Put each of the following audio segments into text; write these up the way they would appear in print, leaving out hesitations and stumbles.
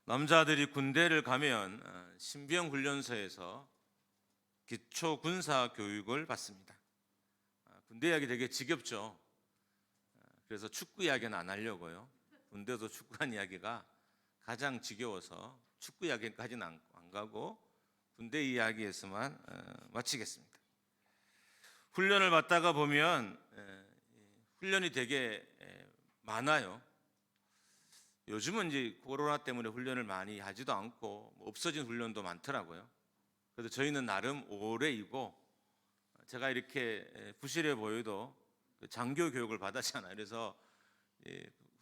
남자들이 군대를 가면 신병 훈련소에서 기초 군사 교육을 받습니다. 군대 이야기 되게 지겹죠. 그래서 축구 이야기는 안 하려고요. 군대에서 축구한 이야기가 가장 지겨워서 축구 이야기까지는 안 가고 군대 이야기에서만 마치겠습니다. 훈련을 받다가 보면 훈련이 되게 많아요. 요즘은 이제 코로나 때문에 훈련을 많이 하지도 않고 없어진 훈련도 많더라고요. 그래서 저희는 나름 오래이고, 제가 이렇게 부실해 보여도 장교 교육을 받았잖아요. 그래서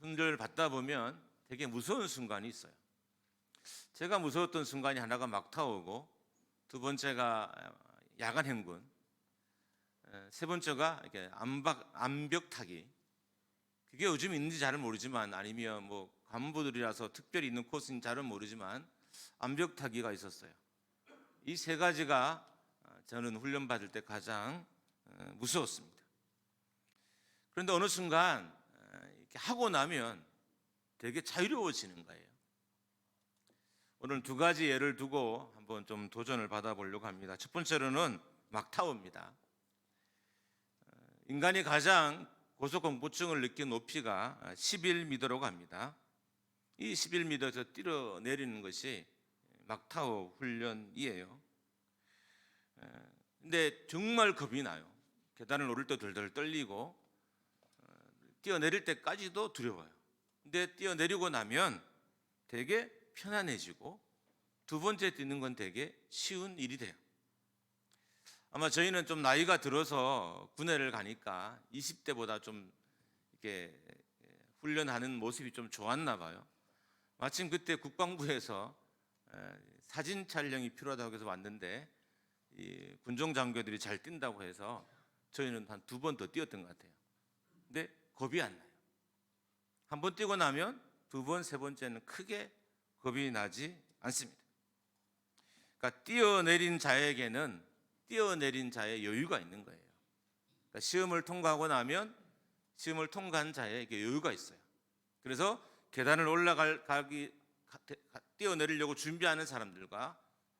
훈련을 받다 보면 되게 무서운 순간이 있어요. 제가 무서웠던 순간이 하나가 막타오고, 두 번째가 야간 행군, 세 번째가 이렇게 암벽 타기. 그게 요즘 있는지 잘 모르지만, 아니면 뭐 간부들이라서 특별히 있는 코스인지 잘은 모르지만 암벽 타기가 있었어요. 이 세 가지가 저는 훈련 받을 때 가장 무서웠습니다. 그런데 어느 순간 이렇게 하고 나면 되게 자유로워지는 거예요. 오늘 두 가지 예를 두고 한번 좀 도전을 받아보려고 합니다. 첫 번째로는 막타오입니다. 인간이 가장 고소공포증을 느낀 높이가 11m라고 합니다. 이 11m에서 뛰어내리는 것이 막타오 훈련이에요. 근데 정말 겁이 나요. 계단을 오를 때 덜덜 떨리고 뛰어내릴 때까지도 두려워요. 근데 뛰어내리고 나면 되게 편안해지고 두 번째 뛰는 건 되게 쉬운 일이 돼요. 아마 저희는 좀 나이가 들어서 군대를 가니까 20대보다 좀 이렇게 훈련하는 모습이 좀 좋았나 봐요. 마침 그때 국방부에서 사진 촬영이 필요하다고 해서 왔는데 이 군종 장교들이 잘 뛴다고 해서 저희는 한 두 번 더 뛰었던 것 같아요. 근데 겁이 안 나요. 한 번 뛰고 나면 두 번, 세 번째는 크게 겁이 나지 않습니다. 그러니까 뛰어내린 자에게는 뛰어내린 자의 여유가 있는 거예요. 그러니까 시험을 통과하고 나면 시험을 통과한 자에게 여유가 있어요. 그래서 계단을 뛰어내리려고 준비하는 사람들과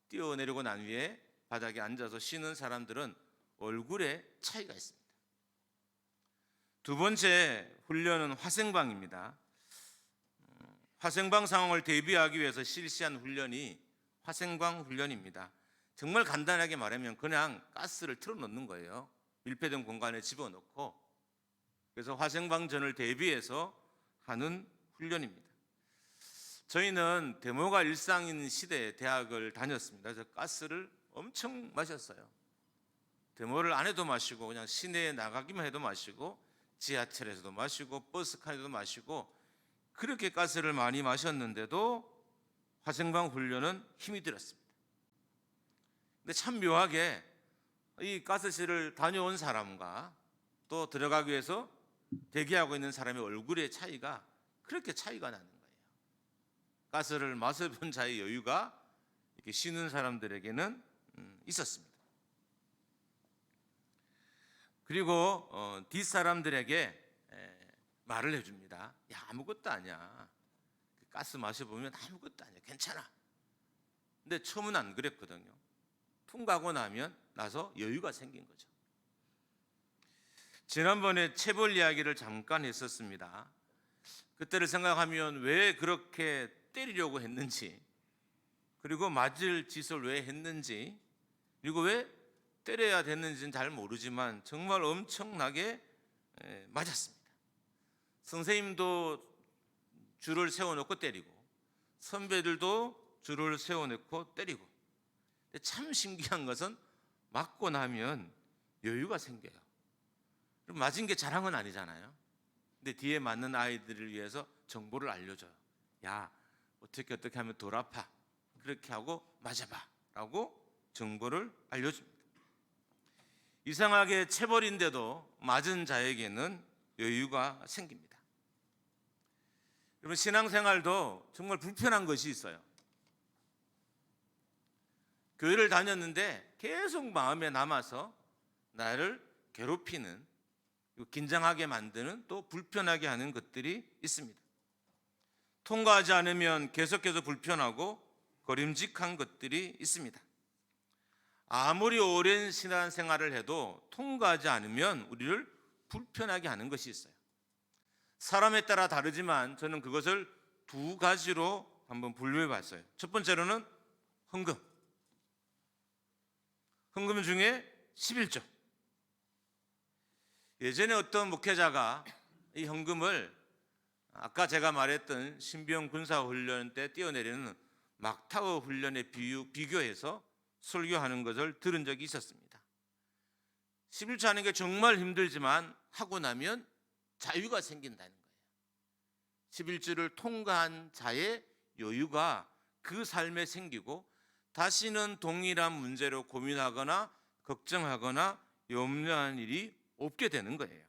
뛰어내리고 난 후에 바닥에 앉아서 쉬는 사람들은 얼굴에 차이가 있습니다. 두 번째 훈련은 화생방입니다. 화생방 상황을 대비하기 위해서 실시한 훈련이 화생방 훈련입니다. 정말 간단하게 말하면 그냥 가스를 틀어놓는 거예요. 밀폐된 공간에 집어넣고. 그래서 화생방전을 대비해서 하는 훈련입니다. 저희는 데모가 일상인 시대에 대학을 다녔습니다. 그래서 가스를 엄청 마셨어요. 데모를 안 해도 마시고 그냥 시내에 나가기만 해도 마시고 지하철에서도 마시고 버스 칸에도 마시고 그렇게 가스를 많이 마셨는데도 화생방 훈련은 힘이 들었습니다. 근데 참 묘하게 이 가스실을 다녀온 사람과 또 들어가기 위해서 대기하고 있는 사람의 얼굴의 차이가 그렇게 차이가 나는 거예요. 가스를 마셔본 자의 여유가 이렇게 쉬는 사람들에게는 있었습니다. 그리고 뒷사람들에게 말을 해줍니다. 야, 아무것도 아니야. 가스 마셔보면 아무것도 아니야. 괜찮아. 근데 처음은 안 그랬거든요. 통과하고 나서 여유가 생긴 거죠. 지난번에 체벌 이야기를 잠깐 했었습니다. 그때를 생각하면 왜 그렇게 때리려고 했는지, 그리고 맞을 짓을 왜 했는지, 그리고 왜 때려야 됐는지는 잘 모르지만 정말 엄청나게 맞았습니다. 선생님도 줄을 세워놓고 때리고 선배들도 줄을 세워놓고 때리고. 참 신기한 것은 맞고 나면 여유가 생겨요. 맞은 게 자랑은 아니잖아요. 근데 뒤에 맞는 아이들을 위해서 정보를 알려줘요. 야, 어떻게 하면 덜 아파. 그렇게 하고 맞아봐 라고 정보를 알려줍니다. 이상하게 체벌인데도 맞은 자에게는 여유가 생깁니다. 여러분, 신앙생활도 정말 불편한 것이 있어요. 교회를 다녔는데 계속 마음에 남아서 나를 괴롭히는, 긴장하게 만드는, 또 불편하게 하는 것들이 있습니다. 통과하지 않으면 계속해서 불편하고 거림직한 것들이 있습니다. 아무리 오랜 신앙생활을 해도 통과하지 않으면 우리를 불편하게 하는 것이 있어요. 사람에 따라 다르지만 저는 그것을 두 가지로 한번 분류해 봤어요. 첫 번째로는 헌금. 헌금 중에 11조. 예전에 어떤 목회자가 이 헌금을 아까 제가 말했던 신병 군사훈련 때 뛰어내리는 막타워 훈련에 비교해서 설교하는 것을 들은 적이 있었습니다. 11조 하는 게 정말 힘들지만 하고 나면 자유가 생긴다는 거예요. 11조를 통과한 자의 여유가 그 삶에 생기고 다시는 동일한 문제로 고민하거나 걱정하거나 염려하는 일이 없게 되는 거예요.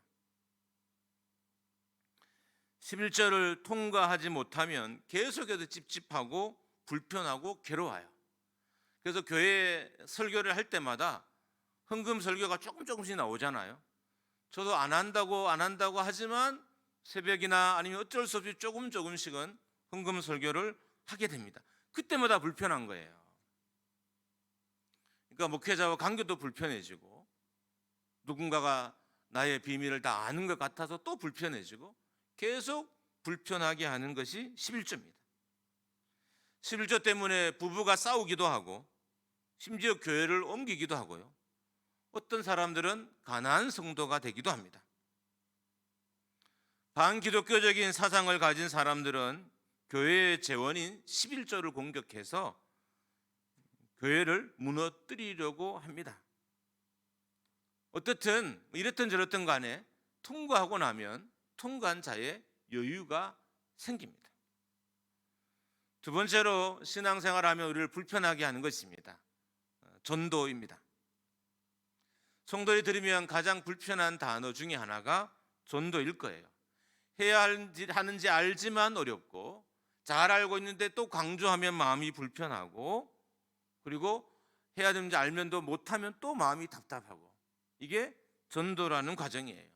11조를 통과하지 못하면 계속해서 찝찝하고 불편하고 괴로워요. 그래서 교회 설교를 할 때마다 헌금 설교가 조금씩 나오잖아요. 저도 안 한다고 하지만 새벽이나 아니면 어쩔 수 없이 조금씩은 헌금 설교를 하게 됩니다. 그때마다 불편한 거예요. 그러니까 목회자와 관계도 불편해지고 누군가가 나의 비밀을 다 아는 것 같아서 또 불편해지고 계속 불편하게 하는 것이 11조입니다. 11조 때문에 부부가 싸우기도 하고 심지어 교회를 옮기기도 하고요. 어떤 사람들은 가난한 성도가 되기도 합니다. 반기독교적인 사상을 가진 사람들은 교회의 재원인 11조를 공격해서 교회를 무너뜨리려고 합니다. 어떻든 이랬든 저랬든 간에 통과하고 나면 통과한 자의 여유가 생깁니다. 두 번째로 신앙생활하면 우리를 불편하게 하는 것입니다. 전도입니다. 성도에 들으면 가장 불편한 단어 중에 하나가 전도일 거예요. 해야 하는지 알지만 어렵고 잘 알고 있는데 또 강조하면 마음이 불편하고 그리고 해야 되는지 알면도 못하면 또 마음이 답답하고 이게 전도라는 과정이에요.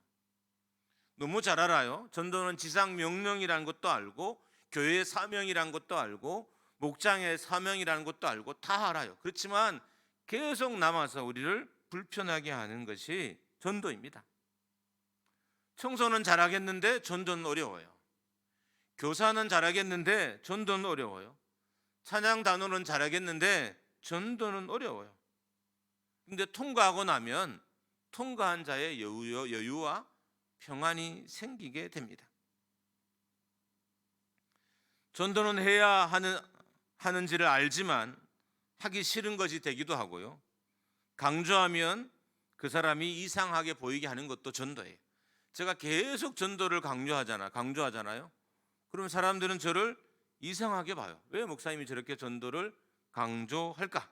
너무 잘 알아요. 전도는 지상 명령이라는 것도 알고 교회의 사명이라는 것도 알고 목장의 사명이라는 것도 알고 다 알아요. 그렇지만 계속 남아서 우리를 불편하게 하는 것이 전도입니다. 청소는 잘하겠는데 전도는 어려워요. 교사는 잘하겠는데 전도는 어려워요. 찬양 단원은 잘하겠는데 전도는 어려워요. 근데 통과하고 나면 통과한 자의 여유와 평안이 생기게 됩니다. 전도는 해야 하는지를 알지만 하기 싫은 것이 되기도 하고요. 강조하면 그 사람이 이상하게 보이게 하는 것도 전도예요. 제가 계속 전도를 강조하잖아요. 그러면 사람들은 저를 이상하게 봐요. 왜 목사님이 저렇게 전도를 강조할까?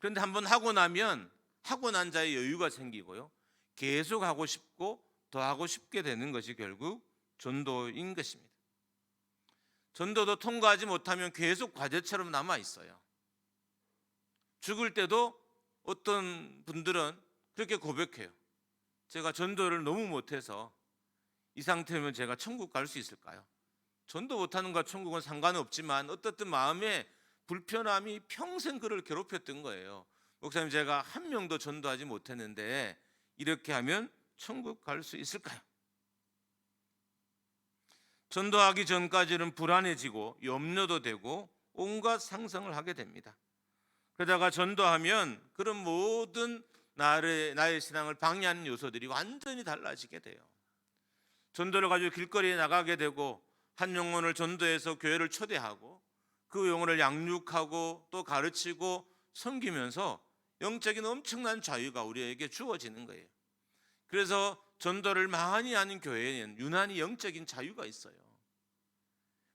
그런데 한번 하고 나면 하고 난 자의 여유가 생기고요. 계속 하고 싶고 더 하고 싶게 되는 것이 결국 전도인 것입니다. 전도도 통과하지 못하면 계속 과제처럼 남아 있어요. 죽을 때도 어떤 분들은 그렇게 고백해요. 제가 전도를 너무 못해서 이 상태면 제가 천국 갈 수 있을까요? 전도 못하는 것과 천국은 상관없지만 어떻든 마음에 불편함이 평생 그를 괴롭혔던 거예요. 목사님, 제가 한 명도 전도하지 못했는데 이렇게 하면 천국 갈 수 있을까요? 전도하기 전까지는 불안해지고 염려도 되고 온갖 상상을 하게 됩니다. 그러다가 전도하면 그런 모든 나의 신앙을 방해하는 요소들이 완전히 달라지게 돼요. 전도를 가지고 길거리에 나가게 되고 한 영혼을 전도해서 교회를 초대하고 그 영혼을 양육하고 또 가르치고 섬기면서 영적인 엄청난 자유가 우리에게 주어지는 거예요. 그래서 전도를 많이 하는 교회에는 유난히 영적인 자유가 있어요.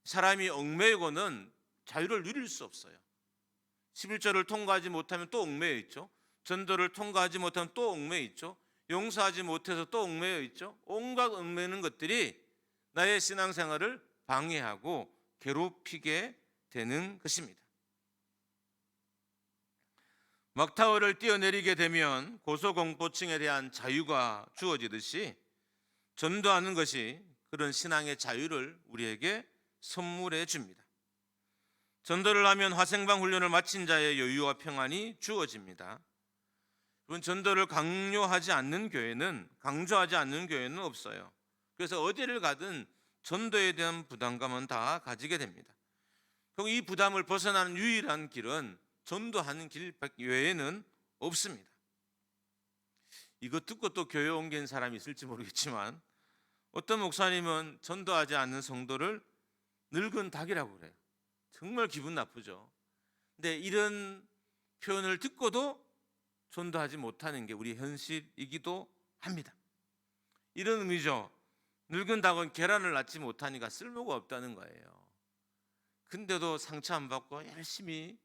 사람이 얽매이고는 자유를 누릴 수 없어요. 11조를 통과하지 못하면 또 얽매여 있죠. 전도를 통과하지 못하면 또 얽매여 있죠. 용서하지 못해서 또 얽매여 있죠. 온갖 얽매이는 것들이 나의 신앙생활을 방해하고 괴롭히게 되는 것입니다. 막타워를 뛰어내리게 되면 고소공포증에 대한 자유가 주어지듯이 전도하는 것이 그런 신앙의 자유를 우리에게 선물해 줍니다. 전도를 하면 화생방 훈련을 마친 자의 여유와 평안이 주어집니다. 그런 전도를 강조하지 않는 교회는 없어요. 그래서 어디를 가든 전도에 대한 부담감은 다 가지게 됩니다. 그리고 이 부담을 벗어나는 유일한 길은 전도하는 길 외에는 없습니다. 이거 듣고 또 교회 옮긴 사람이 있을지 모르겠지만 어떤 목사님은 전도하지 않는 성도를 늙은 닭이라고 그래요. 정말 기분 나쁘죠. 근데 이런 표현을 듣고도 전도하지 못하는 게 우리 현실이기도 합니다. 이런 의미죠. 늙은 닭은 계란을 낳지 못하니까 쓸모가 없다는 거예요. 근데도 상처 안 받고 열심히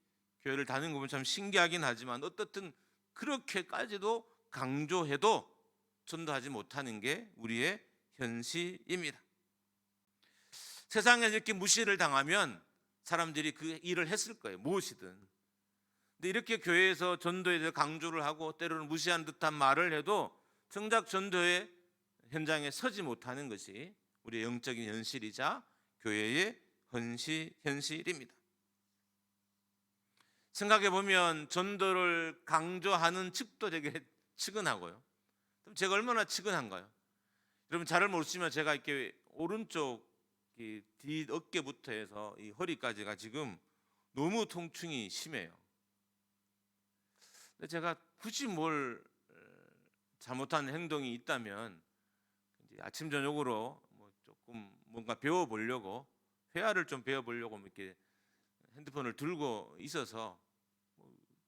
교회를 다니는 거 보면 참 신기하긴 하지만 어떻든 그렇게까지도 강조해도 전도하지 못하는 게 우리의 현실입니다. 세상에 이렇게 무시를 당하면 사람들이 그 일을 했을 거예요. 무엇이든. 근데 이렇게 교회에서 전도에 대해 강조를 하고 때로는 무시한 듯한 말을 해도 정작 전도의 현장에 서지 못하는 것이 우리의 영적인 현실이자 교회의 현실입니다. 생각해 보면 전도를 강조하는 측도 되게 측은하고요. 그럼 제가 얼마나 측은한가요? 여러분 잘 모르시면 제가 이렇게 오른쪽 이 뒷 어깨부터 해서 이 허리까지가 지금 너무 통증이 심해요. 근데 제가 굳이 뭘 잘못한 행동이 있다면 이제 아침 저녁으로 뭐 조금 뭔가 배워보려고 회화를 좀 배워보려고 이렇게 핸드폰을 들고 있어서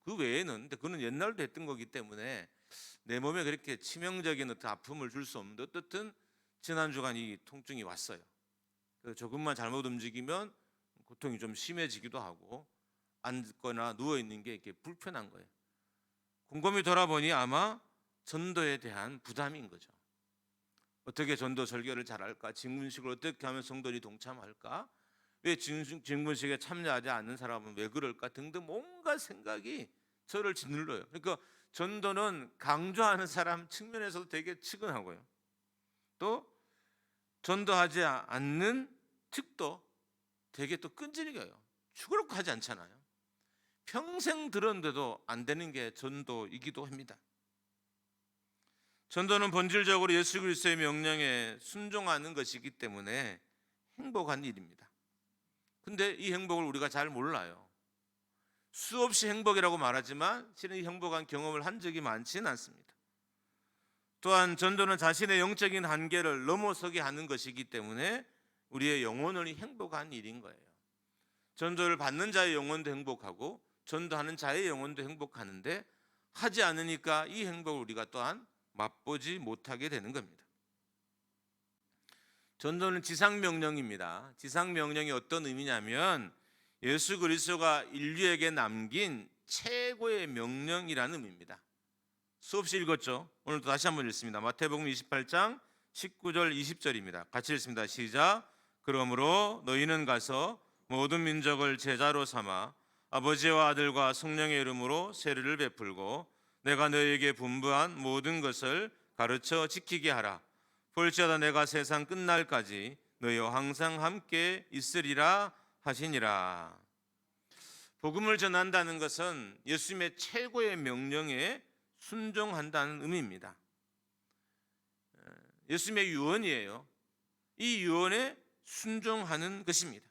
그 외에는 근데 그는 옛날도 했던 거기 때문에 내 몸에 그렇게 치명적인 어떤 아픔을 줄 수 없는데 어떻든 지난 주간 이 통증이 왔어요. 그래서 조금만 잘못 움직이면 고통이 좀 심해지기도 하고 앉거나 누워 있는 게 이렇게 불편한 거예요. 곰곰이 돌아보니 아마 전도에 대한 부담인 거죠. 어떻게 전도 설교를 잘할까? 증문식을 어떻게 하면 성도들이 동참할까? 왜 증문식에 참여하지 않는 사람은 왜 그럴까? 등등 온갖 생각이 저를 짓눌러요. 그러니까 전도는 강조하는 사람 측면에서도 되게 측은하고요. 또 전도하지 않는 측도 되게 또 끈질겨요. 죽으라고 하지 않잖아요. 평생 들었는데도 안 되는 게 전도이기도 합니다. 전도는 본질적으로 예수 그리스도의 명령에 순종하는 것이기 때문에 행복한 일입니다. 근데 이 행복을 우리가 잘 몰라요. 수없이 행복이라고 말하지만 실은 이 행복한 경험을 한 적이 많지는 않습니다. 또한 전도는 자신의 영적인 한계를 넘어서게 하는 것이기 때문에 우리의 영혼을 행복한 일인 거예요. 전도를 받는 자의 영혼도 행복하고 전도하는 자의 영혼도 행복하는데 하지 않으니까 이 행복을 우리가 또한 맛보지 못하게 되는 겁니다. 전도는 지상명령입니다. 지상명령이 어떤 의미냐면 예수 그리스도가 인류에게 남긴 최고의 명령이라는 의미입니다. 수없이 읽었죠? 오늘도 다시 한번 읽습니다. 마태복음 28장 19절 20절입니다. 같이 읽습니다. 시작. 그러므로 너희는 가서 모든 민족을 제자로 삼아 아버지와 아들과 성령의 이름으로 세례를 베풀고 내가 너희에게 분부한 모든 것을 가르쳐 지키게 하라. 볼지어다 내가 세상 끝날까지 너희와 항상 함께 있으리라 하시니라. 복음을 전한다는 것은 예수님의 최고의 명령에 순종한다는 의미입니다. 예수님의 유언이에요. 이 유언에 순종하는 것입니다.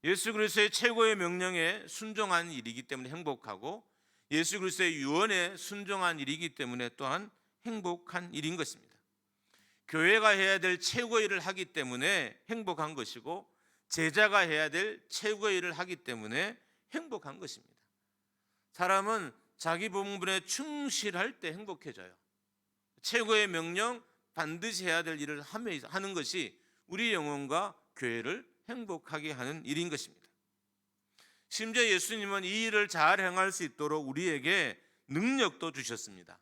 예수 그리스도의 최고의 명령에 순종한 일이기 때문에 행복하고 예수 그리스도의 유언에 순종한 일이기 때문에 또한 행복한 일인 것입니다. 교회가 해야 될 최고의 일을 하기 때문에 행복한 것이고 제자가 해야 될 최고의 일을 하기 때문에 행복한 것입니다. 사람은 자기 본분에 충실할 때 행복해져요. 최고의 명령 반드시 해야 될 일을 하는 것이 우리 영혼과 교회를 행복하게 하는 일인 것입니다. 심지어 예수님은 이 일을 잘 행할 수 있도록 우리에게 능력도 주셨습니다.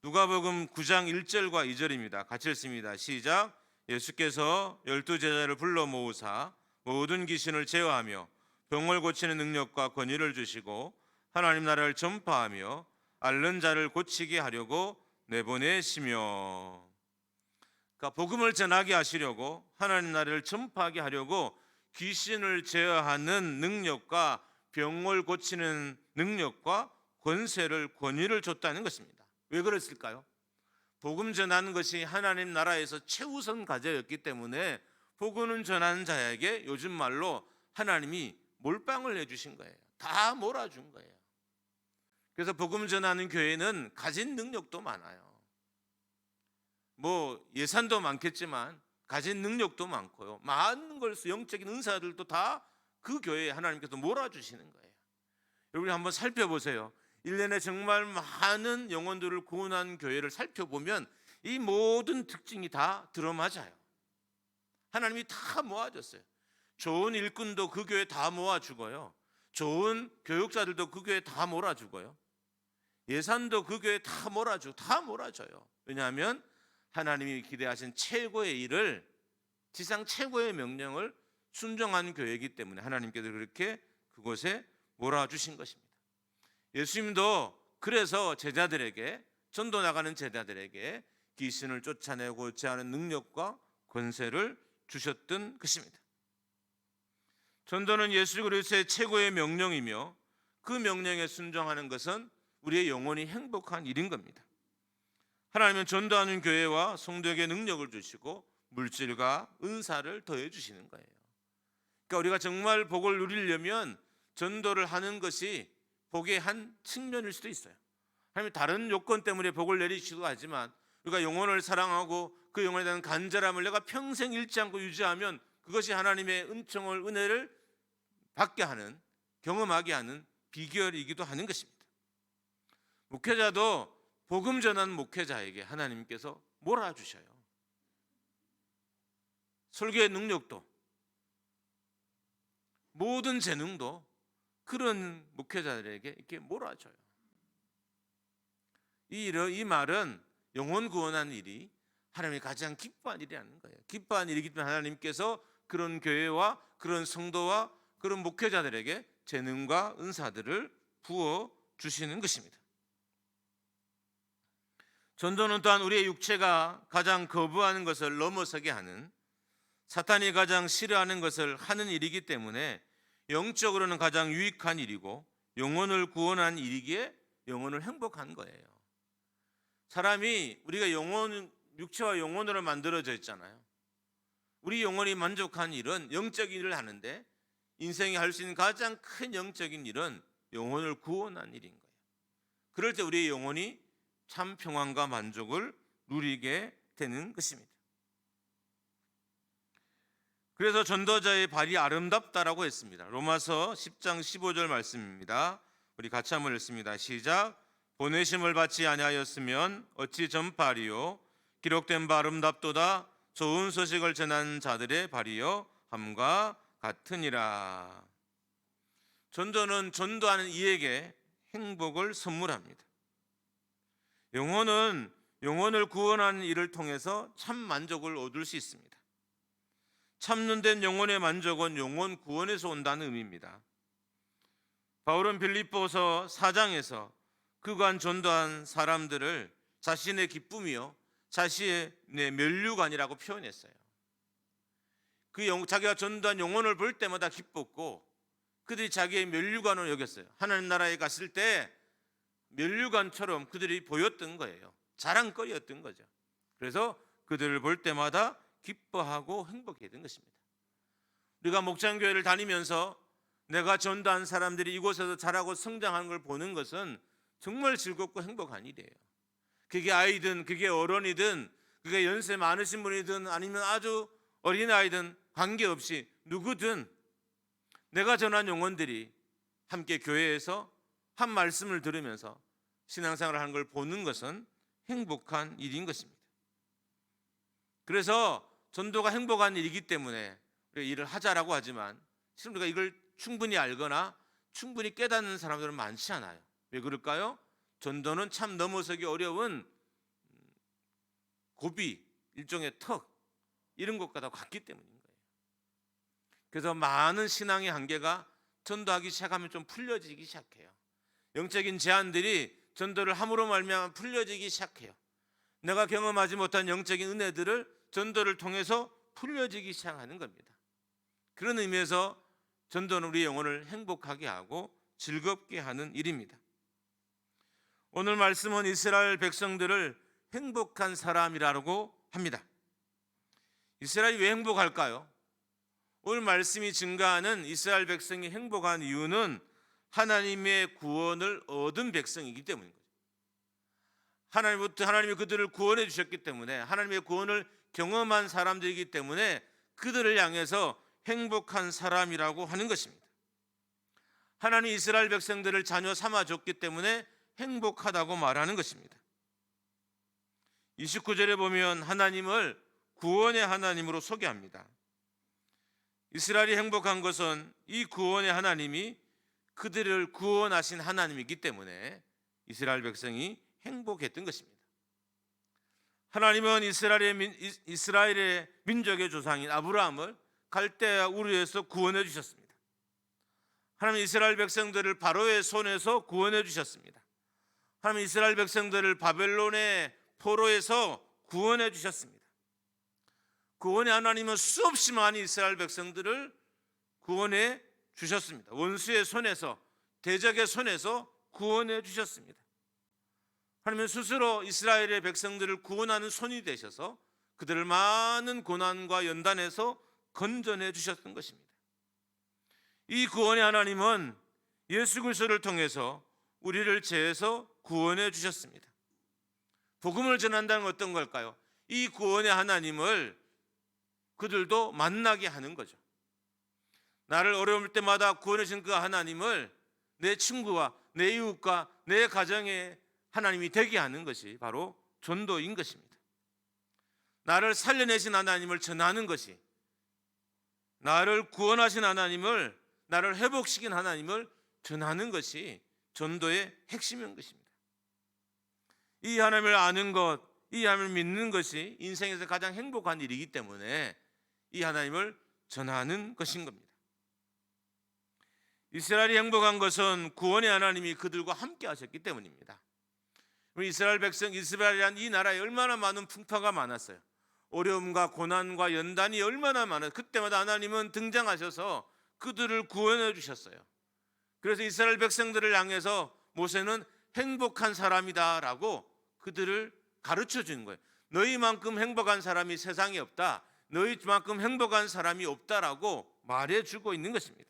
누가복음 9장 1절과 2절입니다. 같이 읽습니다. 시작. 예수께서 12제자를 불러 모으사 모든 귀신을 제어하며 병을 고치는 능력과 권위를 주시고 하나님 나라를 전파하며 앓는 자를 고치게 하려고 내보내시며. 그러니까 복음을 전하게 하시려고, 하나님 나라를 전파하게 하려고 귀신을 제어하는 능력과 병을 고치는 능력과 권위를 줬다는 것입니다. 왜 그랬을까요? 복음 전하는 것이 하나님 나라에서 최우선 과제였기 때문에 복음을 전하는 자에게 요즘 말로 하나님이 몰빵을 해주신 거예요. 다 몰아준 거예요. 그래서 복음 전하는 교회는 가진 능력도 많아요. 뭐 예산도 많겠지만 가진 능력도 많고요. 많은 걸 영적인 은사들도 다 그 교회에 하나님께서 몰아주시는 거예요. 여러분이 한번 살펴보세요. 1년에 정말 많은 영혼들을 구원한 교회를 살펴보면 이 모든 특징이 다 들어맞아요. 하나님이 다 모아줬어요. 좋은 일꾼도 그 교회에 다 모아주고요. 좋은 교육자들도 그 교회에 다 몰아주고요. 예산도 그 교회에 다 몰아줘요. 왜냐하면 하나님이 기대하신 최고의 일을, 지상 최고의 명령을 순종한 교회이기 때문에 하나님께서 그렇게 그곳에 몰아주신 것입니다. 예수님도 그래서 제자들에게, 전도 나가는 제자들에게 귀신을 쫓아내고 제하는 능력과 권세를 주셨던 것입니다. 전도는 예수 그리스도의 최고의 명령이며 그 명령에 순종하는 것은 우리의 영혼이 행복한 일인 겁니다. 하나님은 전도하는 교회와 성도에게 능력을 주시고 물질과 은사를 더해 주시는 거예요. 그러니까 우리가 정말 복을 누리려면 전도를 하는 것이 복의 한 측면일 수도 있어요. 하나님이 다른 요건 때문에 복을 내리시기도 하지만 우리가 영혼을 사랑하고 그 영혼에 대한 간절함을 내가 평생 잃지 않고 유지하면 그것이 하나님의 은혜를 받게 하는, 경험하게 하는 비결이기도 하는 것입니다. 목회자도 복음 전하는 목회자에게 하나님께서 몰아주셔요. 설교의 능력도, 모든 재능도 그런 목회자들에게 이렇게 몰아줘요. 이 말은 영혼 구원하는 일이 하나님이 가장 기뻐한 일이라는 거예요. 기뻐한 일이기 때문에 하나님께서 그런 교회와 그런 성도와 그런 목회자들에게 재능과 은사들을 부어 주시는 것입니다. 전도는 또한 우리의 육체가 가장 거부하는 것을 넘어서게 하는, 사탄이 가장 싫어하는 것을 하는 일이기 때문에 영적으로는 가장 유익한 일이고 영혼을 구원한 일이기에 영혼을 행복한 거예요. 사람이, 우리가 육체와 영혼으로 만들어져 있잖아요. 우리 영혼이 만족한 일은 영적인 일을 하는데, 인생이 할 수 있는 가장 큰 영적인 일은 영혼을 구원한 일인 거예요. 그럴 때 우리의 영혼이 참 평안과 만족을 누리게 되는 것입니다. 그래서 전도자의 발이 아름답다라고 했습니다. 로마서 10장 15절 말씀입니다. 우리 같이 한번 읽습니다. 시작. 보내심을 받지 아니하였으면 어찌 전파리요, 기록된 바 아름답도다. 좋은 소식을 전하는 자들의 발이요 함과 같으니라. 전도는 전도하는 이에게 행복을 선물합니다. 영혼을 구원하는 일을 통해서 참 만족을 얻을 수 있습니다. 참는된 영혼의 만족은 영혼 구원에서 온다는 의미입니다. 바울은 빌립보서 4장에서 그간 전도한 사람들을 자신의 기쁨이요 자신의 면류관이라고 표현했어요. 자기가 전도한 영혼을 볼 때마다 기뻤고 그들이 자기의 면류관으로 여겼어요. 하나님 나라에 갔을 때 면류관처럼 그들이 보였던 거예요. 자랑거리였던 거죠. 그래서 그들을 볼 때마다 기뻐하고 행복했던 것입니다. 우리가 목장교회를 다니면서 내가 전도한 사람들이 이곳에서 자라고 성장하는 걸 보는 것은 정말 즐겁고 행복한 일이에요. 그게 아이든 그게 어른이든 그게 연세 많으신 분이든 아니면 아주 어린아이든 관계없이 누구든 내가 전한 영혼들이 함께 교회에서 한 말씀을 들으면서 신앙생활을 하는 걸 보는 것은 행복한 일인 것입니다. 그래서 전도가 행복한 일이기 때문에 우리가 일을 하자라고 하지만 실은 우리가 이걸 충분히 알거나 충분히 깨닫는 사람들은 많지 않아요. 왜 그럴까요? 전도는 참 넘어서기 어려운 고비, 일종의 턱, 이런 것과 다 같기 때문인 거예요. 그래서 많은 신앙의 한계가 전도하기 시작하면 좀 풀려지기 시작해요. 영적인 제한들이 전도를 함으로 말미암아 풀려지기 시작해요. 내가 경험하지 못한 영적인 은혜들을 전도를 통해서 풀려지기 시작하는 겁니다. 그런 의미에서 전도는 우리 영혼을 행복하게 하고 즐겁게 하는 일입니다. 오늘 말씀은 이스라엘 백성들을 행복한 사람이라고 합니다. 이스라엘이 왜 행복할까요? 오늘 말씀이 증가하는 이스라엘 백성이 행복한 이유는 하나님의 구원을 얻은 백성이기 때문입니다. 하나님이 그들을 구원해 주셨기 때문에, 하나님의 구원을 경험한 사람들이기 때문에 그들을 향해서 행복한 사람이라고 하는 것입니다. 하나님이 이스라엘 백성들을 자녀 삼아줬기 때문에 행복하다고 말하는 것입니다. 29절에 보면 하나님을 구원의 하나님으로 소개합니다. 이스라엘이 행복한 것은 이 구원의 하나님이 그들을 구원하신 하나님이기 때문에 이스라엘 백성이 행복했던 것입니다. 하나님은 이스라엘의 민족의 조상인 아브라함을 갈대아 우르에서 구원해 주셨습니다. 하나님 이스라엘 백성들을 바로의 손에서 구원해 주셨습니다. 하나님 이스라엘 백성들을 바벨론의 포로에서 구원해 주셨습니다. 구원의 하나님은 수없이 많은 이스라엘 백성들을 구원해 주셨습니다. 원수의 손에서, 대적의 손에서 구원해 주셨습니다. 하나님은 스스로 이스라엘의 백성들을 구원하는 손이 되셔서 그들을 많은 고난과 연단에서 건져내 주셨던 것입니다. 이 구원의 하나님은 예수 그리스도를 통해서 우리를 죄에서 구원해 주셨습니다. 복음을 전한다는 건 어떤 걸까요? 이 구원의 하나님을 그들도 만나게 하는 거죠. 나를 어려울 때마다 구원해 주신 그 하나님을 내 친구와 내 이웃과 내 가정의 하나님이 되게 하는 것이 바로 전도인 것입니다. 나를 살려내신 하나님을 전하는 것이, 나를 구원하신 하나님을, 나를 회복시킨 하나님을 전하는 것이 전도의 핵심인 것입니다. 이 하나님을 아는 것, 이 하나님을 믿는 것이 인생에서 가장 행복한 일이기 때문에 이 하나님을 전하는 것인 겁니다. 이스라엘이 행복한 것은 구원의 하나님이 그들과 함께 하셨기 때문입니다. 이스라엘 백성, 이스라엘이란 이 나라에 얼마나 많은 풍파가 많았어요. 어려움과 고난과 연단이 얼마나 많아요. 그때마다 하나님은 등장하셔서 그들을 구원해 주셨어요. 그래서 이스라엘 백성들을 향해서 모세는 행복한 사람이다라고 그들을 가르쳐 주는 거예요. 너희만큼 행복한 사람이 세상에 없다, 너희만큼 행복한 사람이 없다라고 말해주고 있는 것입니다.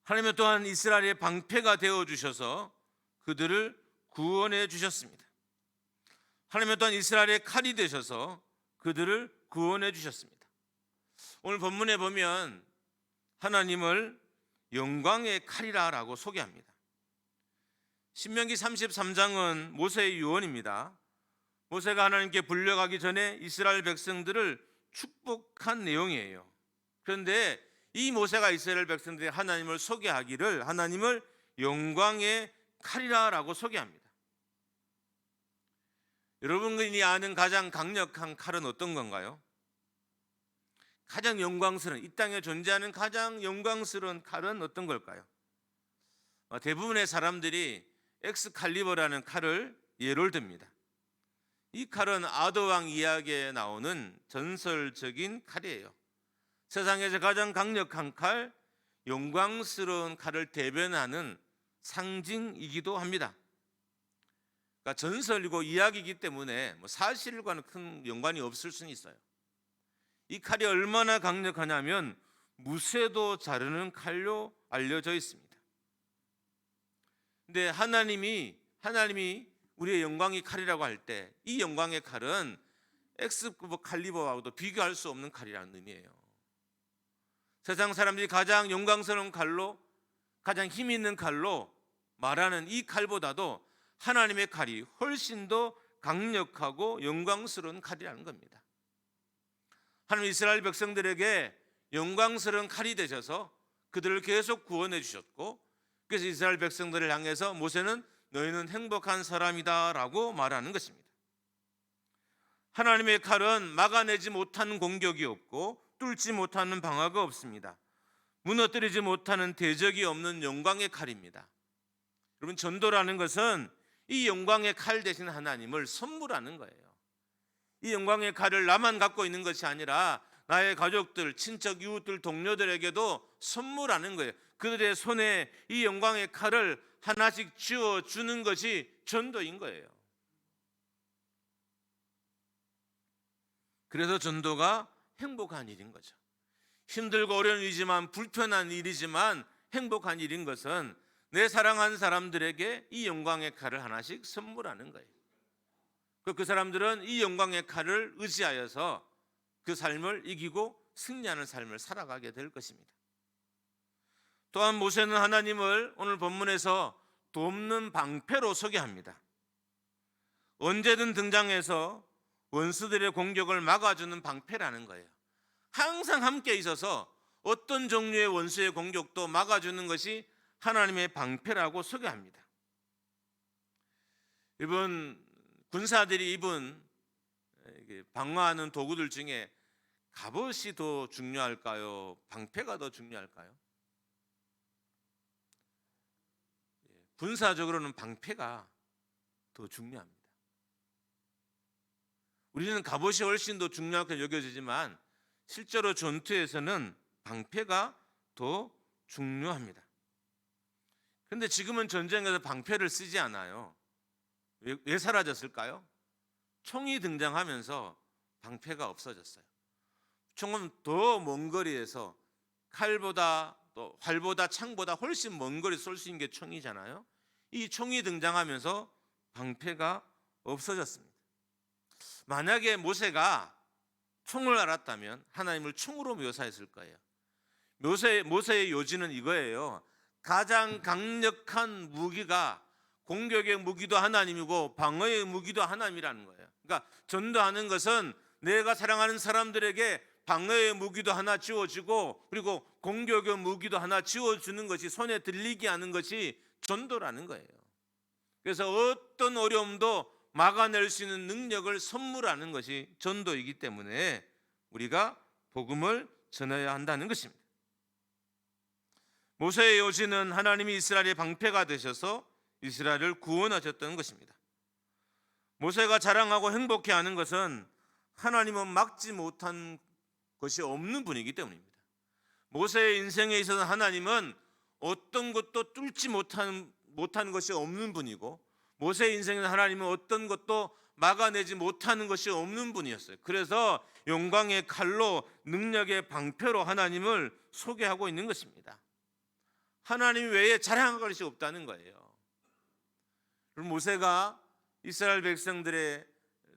하나님은 또한 이스라엘의 방패가 되어주셔서 그들을 구원해 주셨습니다. 하나님은 또한 이스라엘의 칼이 되셔서 그들을 구원해 주셨습니다. 오늘 본문에 보면 하나님을 영광의 칼이라고 소개합니다. 신명기 33장은 모세의 유언입니다. 모세가 하나님께 불려가기 전에 이스라엘 백성들을 축복한 내용이에요. 그런데 이 모세가 이스라엘 백성들이 하나님을 소개하기를 하나님을 영광의 칼이라고 소개합니다. 여러분이 아는 가장 강력한 칼은 어떤 건가요? 가장 영광스러운, 이 땅에 존재하는 가장 영광스러운 칼은 어떤 걸까요? 대부분의 사람들이 엑스칼리버라는 칼을 예를 듭니다. 이 칼은 아도왕 이야기에 나오는 전설적인 칼이에요. 세상에서 가장 강력한 칼, 영광스러운 칼을 대변하는 상징이기도 합니다. 그러니까 전설이고 이야기이기 때문에 사실과는 큰 연관이 없을 수는 있어요. 이 칼이 얼마나 강력하냐면 무쇠도 자르는 칼로 알려져 있습니다. 근데 하나님이 우리의 영광의 칼이라고 할 때 이 영광의 칼은 엑스칼리버하고도 비교할 수 없는 칼이라는 의미예요. 세상 사람들이 가장 영광스러운 칼로, 가장 힘 있는 칼로 말하는 이 칼보다도 하나님의 칼이 훨씬 더 강력하고 영광스러운 칼이라는 겁니다. 하나님 이스라엘 백성들에게 영광스러운 칼이 되셔서 그들을 계속 구원해 주셨고, 그래서 이스라엘 백성들을 향해서 모세는 너희는 행복한 사람이다 라고 말하는 것입니다. 하나님의 칼은 막아내지 못하는 공격이 없고 뚫지 못하는 방어가 없습니다. 무너뜨리지 못하는 대적이 없는 영광의 칼입니다. 여러분, 전도라는 것은 이 영광의 칼 대신 하나님을 선물하는 거예요. 이 영광의 칼을 나만 갖고 있는 것이 아니라 나의 가족들, 친척, 이웃들, 동료들에게도 선물하는 거예요. 그들의 손에 이 영광의 칼을 하나씩 쥐어주는 것이 전도인 거예요. 그래서 전도가 행복한 일인 거죠. 힘들고 어려운 일이지만, 불편한 일이지만 행복한 일인 것은 내 사랑하는 사람들에게 이 영광의 칼을 하나씩 선물하는 거예요. 그 사람들은 이 영광의 칼을 의지하여서 그 삶을 이기고 승리하는 삶을 살아가게 될 것입니다. 또한 모세는 하나님을 오늘 본문에서 돕는 방패로 소개합니다. 언제든 등장해서 원수들의 공격을 막아주는 방패라는 거예요. 항상 함께 있어서 어떤 종류의 원수의 공격도 막아주는 것이 하나님의 방패라고 소개합니다. 여러분, 군사들이 입은 방어하는 도구들 중에 갑옷이 더 중요할까요? 방패가 더 중요할까요? 군사적으로는 방패가 더 중요합니다. 우리는 갑옷이 훨씬 더 중요하게 여겨지지만 실제로 전투에서는 방패가 더 중요합니다. 그런데 지금은 전쟁에서 방패를 쓰지 않아요. 왜 사라졌을까요? 총이 등장하면서 방패가 없어졌어요. 총은 더 먼 거리에서 칼보다 또 활보다 창보다 훨씬 먼 거리 쏠 수 있는 게 총이잖아요. 이 총이 등장하면서 방패가 없어졌습니다. 만약에 모세가 총을 알았다면 하나님을 총으로 묘사했을 거예요. 모세의 요지는 이거예요. 가장 강력한 무기가, 공격의 무기도 하나님이고 방어의 무기도 하나님이라는 거예요. 그러니까 전도하는 것은 내가 사랑하는 사람들에게 방어의 무기도 하나 쥐어주고 그리고 공격의 무기도 하나 쥐어주는 것이, 손에 들리게 하는 것이 전도라는 거예요. 그래서 어떤 어려움도 막아낼 수 있는 능력을 선물하는 것이 전도이기 때문에 우리가 복음을 전해야 한다는 것입니다. 모세의 요지는 하나님이 이스라엘의 방패가 되셔서 이스라엘을 구원하셨던 것입니다. 모세가 자랑하고 행복해하는 것은 하나님은 막지 못한 것이 없는 분이기 때문입니다. 모세의 인생에 있어서 하나님은 어떤 것도 뚫지 못한 것이 없는 분이고, 모세의 인생에서 하나님은 어떤 것도 막아내지 못하는 것이 없는 분이었어요. 그래서 영광의 칼로, 능력의 방패로 하나님을 소개하고 있는 것입니다. 하나님 외에 자랑할 것이 없다는 거예요. 모세가 이스라엘 백성들의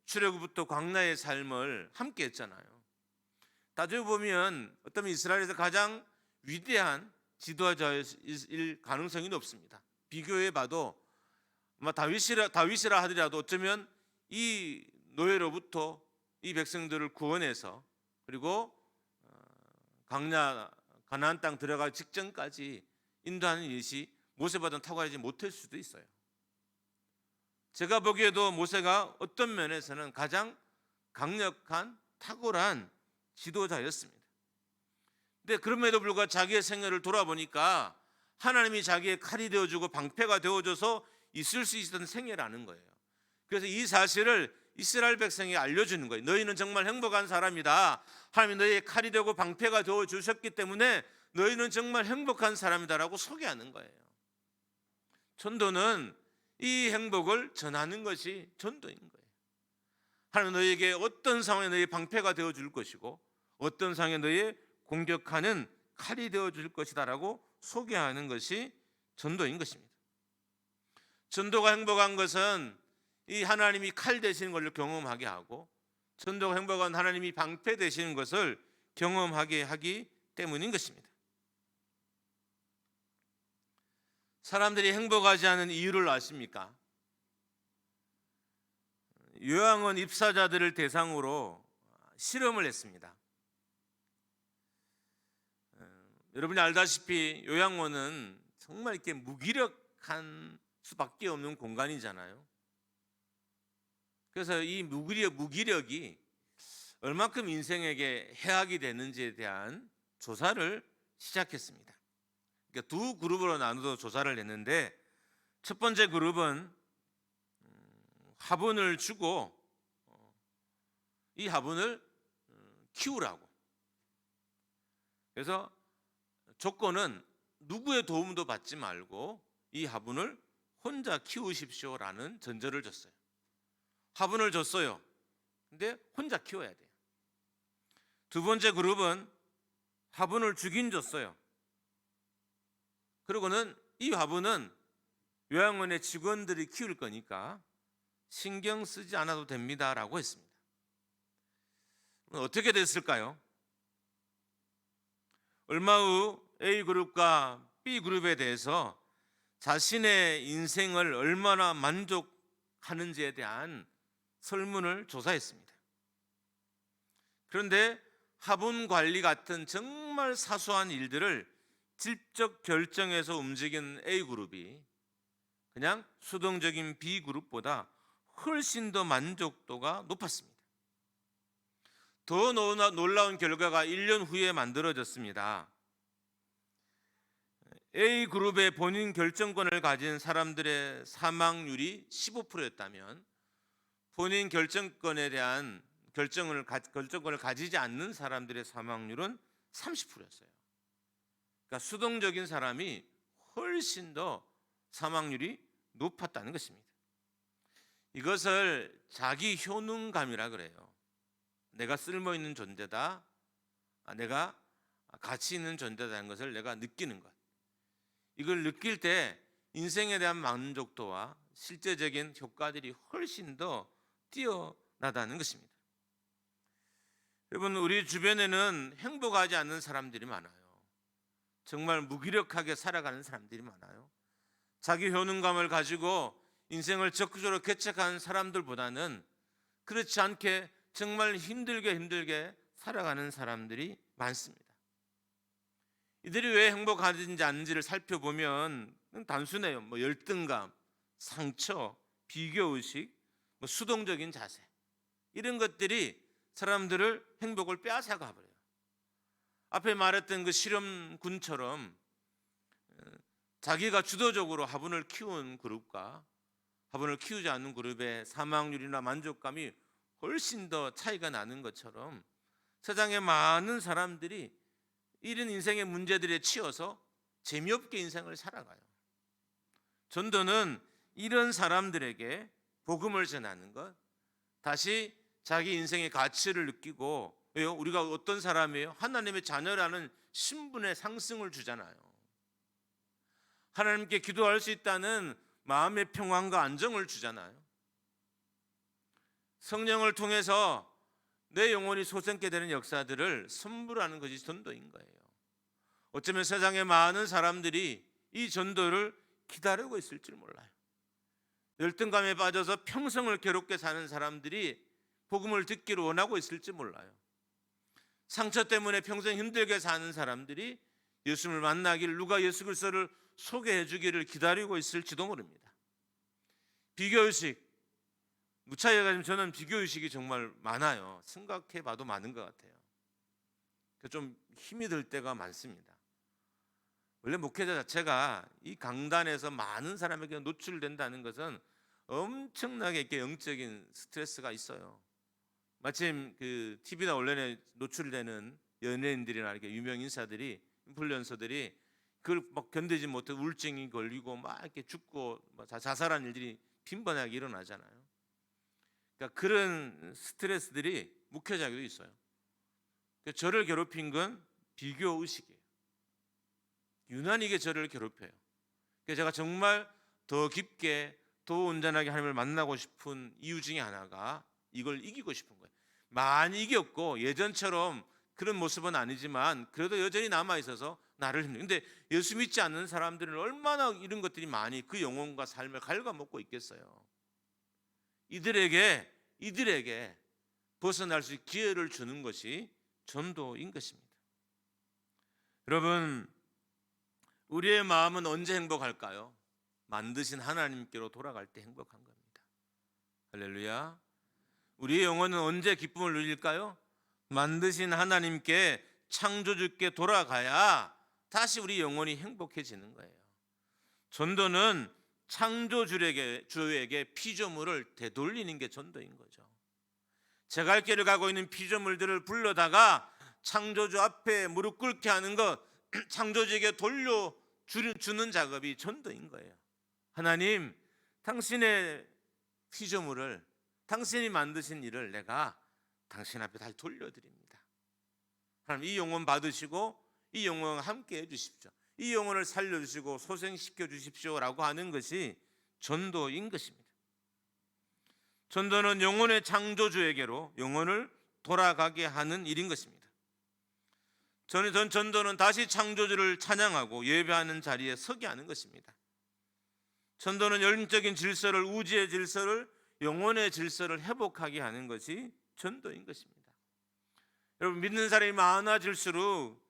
출애굽부터 광야의 삶을 함께 했잖아요. 따지고 보면 어쩌면 이스라엘에서 가장 위대한 지도자일 가능성이 높습니다. 비교해 봐도 다윗이라 하더라도 어쩌면 이 노예로부터 이 백성들을 구원해서 그리고 가나안 땅 들어갈 직전까지 인도하는 일이 모세보다는 탁월하지 못할 수도 있어요. 제가 보기에도 모세가 어떤 면에서는 가장 강력한 탁월한 지도자였습니다. 근데 그럼에도 불구하고 자기의 생애를 돌아보니까 하나님이 자기의 칼이 되어주고 방패가 되어줘서 있을 수 있었던 생애라는 거예요. 그래서 이 사실을 이스라엘 백성에게 알려주는 거예요. 너희는 정말 행복한 사람이다. 하나님이 너희의 칼이 되고 방패가 되어주셨기 때문에 너희는 정말 행복한 사람이다라고 소개하는 거예요. 전도는 이 행복을 전하는 것이 전도인 거예요. 하나님은 너희에게 어떤 상황에 너희 방패가 되어줄 것이고 어떤 상황에 너희 공격하는 칼이 되어줄 것이다라고 소개하는 것이 전도인 것입니다. 전도가 행복한 것은 이 하나님이 칼 되시는 것을 경험하게 하고, 전도가 행복한 하나님이 방패 되시는 것을 경험하게 하기 때문인 것입니다. 사람들이 행복하지 않은 이유를 아십니까? 요양원 입사자들을 대상으로 실험을 했습니다. 여러분이 알다시피 요양원은 정말 이렇게 무기력한 수밖에 없는 공간이잖아요. 그래서 이 무기력이 얼마큼 인생에게 해악이 되는지에 대한 조사를 시작했습니다. 그러니까 두 그룹으로 나누어 조사를 했는데, 첫 번째 그룹은 화분을 주고 이 화분을 키우라고. 그래서 조건은 누구의 도움도 받지 말고 이 화분을 혼자 키우십시오라는 전제를 줬어요. 화분을 줬어요. 근데 혼자 키워야 돼요. 두 번째 그룹은 화분을 주긴 줬어요. 그리고는 이 화분은 요양원의 직원들이 키울 거니까 신경 쓰지 않아도 됩니다라고 했습니다. 어떻게 됐을까요? 얼마 후 A그룹과 B그룹에 대해서 자신의 인생을 얼마나 만족하는지에 대한 설문을 조사했습니다. 그런데 화분 관리 같은 정말 사소한 일들을 직접 결정해서 움직이는 A그룹이 그냥 수동적인 B그룹보다 훨씬 더 만족도가 높았습니다. 더 놀라운 결과가 1년 후에 만들어졌습니다. A그룹의 본인 결정권을 가진 사람들의 사망률이 15%였다면 본인 결정권에 대한 결정권을 가지지 않는 사람들의 사망률은 30%였어요. 그러니까 수동적인 사람이 훨씬 더 사망률이 높았다는 것입니다. 이것을 자기 효능감이라 그래요. 내가 쓸모 있는 존재다, 내가 가치 있는 존재다는 것을 내가 느끼는 것. 이걸 느낄 때 인생에 대한 만족도와 실제적인 효과들이 훨씬 더 뛰어나다는 것입니다. 여러분, 우리 주변에는 행복하지 않는 사람들이 많아요. 정말 무기력하게 살아가는 사람들이 많아요. 자기 효능감을 가지고 인생을 적극적으로 개척한 사람들보다는 그렇지 않게 정말 힘들게 살아가는 사람들이 많습니다. 이들이 왜 행복하든지 않는지를 살펴보면 단순해요. 열등감, 상처, 비교의식, 수동적인 자세, 이런 것들이 사람들을 행복을 빼앗아가 버려요. 앞에 말했던 그 실험군처럼 자기가 주도적으로 화분을 키운 그룹과 화분을 키우지 않는 그룹의 사망률이나 만족감이 훨씬 더 차이가 나는 것처럼 세상에 많은 사람들이 이런 인생의 문제들에 치여서 재미없게 인생을 살아가요. 전도는 이런 사람들에게 복음을 전하는 것, 다시 자기 인생의 가치를 느끼고, 왜요? 우리가 어떤 사람이에요? 하나님의 자녀라는 신분의 상승을 주잖아요. 하나님께 기도할 수 있다는 마음의 평안과 안정을 주잖아요. 성령을 통해서 내 영혼이 솟게 되는 역사들을 선물하는 것이 전도인 거예요. 어쩌면 세상에 많은 사람들이 이 전도를 기다리고 있을 줄 몰라요. 열등감에 빠져서 평생을 괴롭게 사는 사람들이 복음을 듣기를 원하고 있을지 몰라요. 상처 때문에 평생 힘들게 사는 사람들이 예수님을 만나기를, 누가 예수 그리스도를 소개해 주기를 기다리고 있을지도 모릅니다. 비교의식, 무차이가 저는 비교의식이 정말 많아요. 생각해 봐도 많은 것 같아요. 좀 힘이 들 때가 많습니다. 원래 목회자 자체가 이 강단에서 많은 사람에게 노출된다는 것은 엄청나게 영적인 스트레스가 있어요. 마침 그 TV나 온라인에 노출되는 연예인들이나 이렇게 유명 인사들이, 인플루언서들이 그걸 막 견디지 못해 우울증이 걸리고 막 이렇게 죽고 자살한 일들이 빈번하게 일어나잖아요. 그러니까 그런 스트레스들이 목회자에게도 있어요. 저를 괴롭힌 건 비교 의식이에요. 유난히 이게 저를 괴롭혀요. 그래서 제가 정말 더 깊게, 더 온전하게 하나님을 만나고 싶은 이유 중에 하나가 이걸 이기고 싶은 거예요. 많이 이겼고 예전처럼 그런 모습은 아니지만 그래도 여전히 남아 있어서 나를 힘들게. 근데 예수 믿지 않는 사람들은 얼마나 이런 것들이 많이 그 영혼과 삶을 갉아먹고 있겠어요. 이들에게 벗어날 수 있는 기회를 주는 것이 전도인 것입니다. 여러분, 우리의 마음은 언제 행복할까요? 만드신 하나님께로 돌아갈 때 행복한 겁니다. 할렐루야. 우리의 영혼은 언제 기쁨을 누릴까요? 만드신 하나님께, 창조주께 돌아가야 다시 우리 영혼이 행복해지는 거예요. 전도는 창조주에게 피조물을 되돌리는 게 전도인 거죠. 제 갈 길을 가고 있는 피조물들을 불러다가 창조주 앞에 무릎 꿇게 하는 것, 창조주에게 돌려주는 작업이 전도인 거예요. 하나님, 당신의 피조물을, 당신이 만드신 일을 내가 당신 앞에 다시 돌려드립니다. 하나님, 이 영혼 받으시고 이 영혼과 함께 해주십시오. 이 영혼을 살려주시고 소생시켜 주십시오라고 하는 것이 전도인 것입니다. 전도는 영혼의 창조주에게로 영혼을 돌아가게 하는 일인 것입니다. 전도는 다시 창조주를 찬양하고 예배하는 자리에 서게 하는 것입니다. 전도는 영적인 질서를, 우주의 질서를, 영혼의 질서를 회복하게 하는 것이 전도인 것입니다. 여러분, 믿는 사람이 많아질수록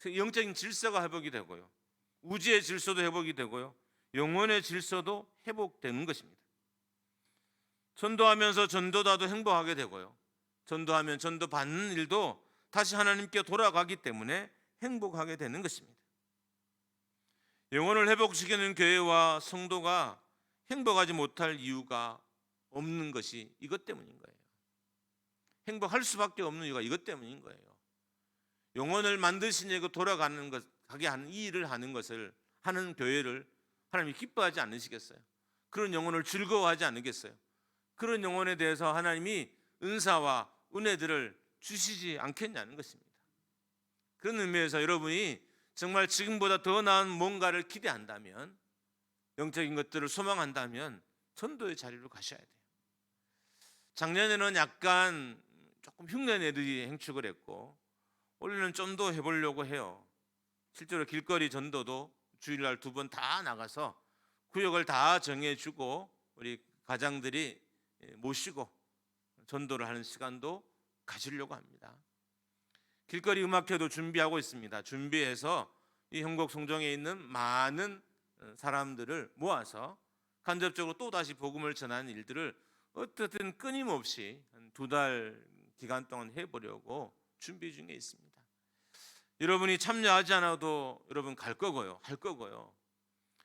영적인 질서가 회복이 되고요, 우주의 질서도 회복이 되고요, 영혼의 질서도 회복되는 것입니다. 전도하면서 전도자도 행복하게 되고요, 전도하면 전도받는 일도 다시 하나님께 돌아가기 때문에 행복하게 되는 것입니다. 영혼을 회복시키는 교회와 성도가 행복하지 못할 이유가 없는 것이 이것 때문인 거예요. 행복할 수밖에 없는 이유가 이것 때문인 거예요. 영혼을 만드신 이고 돌아가는 것, 가게 하는 이 일을 하는 것을 하는 교회를 하나님이 기뻐하지 않으시겠어요? 그런 영혼을 즐거워하지 않으겠어요? 그런 영혼에 대해서 하나님이 은사와 은혜들을 주시지 않겠냐는 것입니다. 그런 의미에서 여러분이 정말 지금보다 더 나은 뭔가를 기대한다면, 영적인 것들을 소망한다면 전도의 자리로 가셔야 돼요. 작년에는 약간 조금 흉내내듯이 행축을 했고, 올해는 좀 더 해보려고 해요. 실제로 길거리 전도도 주일날 2번 다 나가서 구역을 다 정해주고 우리 가장들이 모시고 전도를 하는 시간도 가지려고 합니다. 길거리 음악회도 준비하고 있습니다. 준비해서 이 형곡 송정에 있는 많은 사람들을 모아서 간접적으로 또다시 복음을 전하는 일들을 어떻든 끊임없이 한 2달 기간 동안 해보려고 준비 중에 있습니다. 여러분이 참여하지 않아도 여러분 갈 거고요, 할 거고요,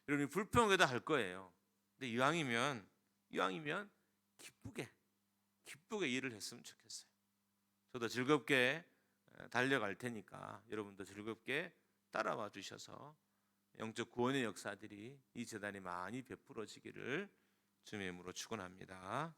여러분이 불평해도 할 거예요. 근데 이왕이면 기쁘게 일을 했으면 좋겠어요. 저도 즐겁게 달려갈 테니까 여러분도 즐겁게 따라와 주셔서 영적 구원의 역사들이 이 재단에 많이 베풀어지기를 주님의 이름으로 축원합니다.